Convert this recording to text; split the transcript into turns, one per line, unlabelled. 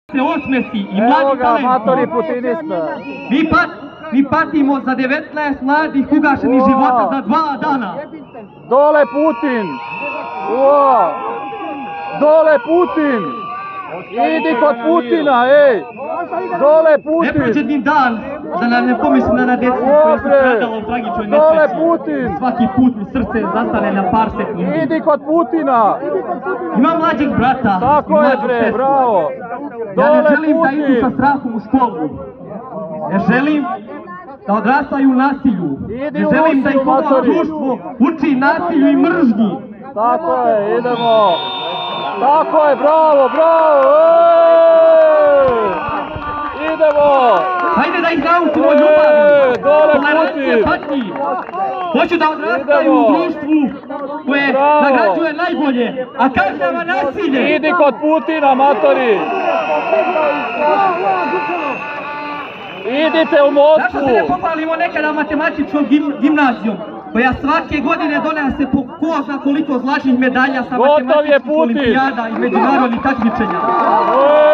se osmesi i mladi
amatori
talenti.
putinista.
Mi patimo za 19 mladih ugašenih života za 2 dana.
Dole Putin! Uo! Dole Putin! Idi kod Putina, ej! Dole
Ne
Putin!
prođe ni dan da nam ne pomislim na djecu koja su stradala u tragičnoj
Dole
nesreći.
Putin!
Svaki put mi srce zastane na par sekundi.
Idi kod Putina!
Imam mlađeg brata.
Tako
i
je
mlađu
bre,
sestru.
bravo!
Ja ne
Dole
želim da idu sa
Putin!
strahom u školu. Ne želim da odrastaju u nasilju.
Idi
Ne
u
želim da ih
Rusiju,
ovo
matori.
društvo uči nasilju i mržnji.
Tako je, idemo! Tako je, bravo, bravo! Ej! Idemo!
Hajde da ih naučimo ljubavi,
Dole
tolerancije,
Putin!
patnji. Hoću da odrastaju u
Idemo.
društvu koje
Bravo.
nagrađuje najbolje, a kažnjava nasilje.
Idi kod Putina, matori! Idite u
Zašto se ne
Moskvu!
pohvalimo nekada matematičkom gimnazijom, koja svake godine donese po ko zna koliko zlatnih medalja sa
Gotov je
matematičkih
Putin.
olimpijada i međunarodnih takmičenja.